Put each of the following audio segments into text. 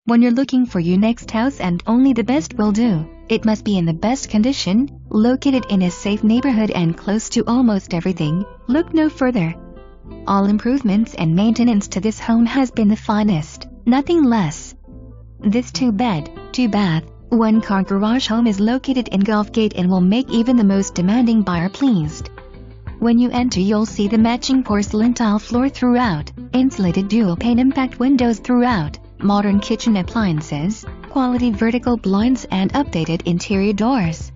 When you're looking for your next house and only the best will do, it must be in the best condition, located in a safe neighborhood and close to almost everything. Look no further. All improvements and maintenance to this home has been the finest, nothing less. This 2-bed, 2-bath, 1-car garage home is located in Gulf Gate and will make even the most demanding buyer pleased. When you enter, you'll see the matching porcelain tile floor throughout, insulated dual pane impact windows throughout, modern kitchen appliances, quality vertical blinds and updated interior doors.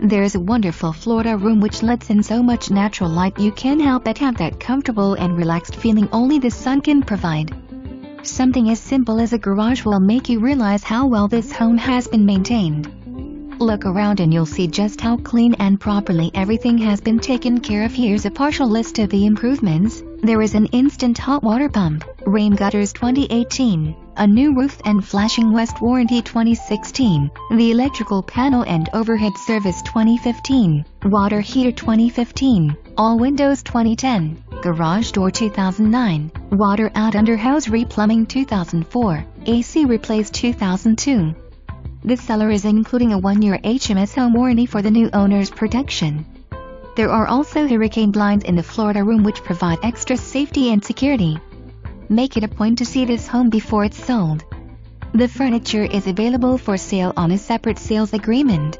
There's a wonderful Florida room which lets in so much natural light you can't help but have that comfortable and relaxed feeling only the sun can provide. Something as simple as a garage will make you realize how well this home has been maintained. Look around and you'll see just how clean and properly everything has been taken care of. Here's a partial list of the improvements. There is an instant hot water pump, rain gutters 2018, a new roof and flashing west warranty 2016, the electrical panel and overhead service 2015, water heater 2015, all windows 2010, garage door 2009, water out under house replumbing 2004, AC replaced 2002. This seller is including a 1-year HMS Home Warranty for the new owner's protection. There are also hurricane blinds in the Florida room which provide extra safety and security. Make it a point to see this home before it's sold. The furniture is available for sale on a separate sales agreement.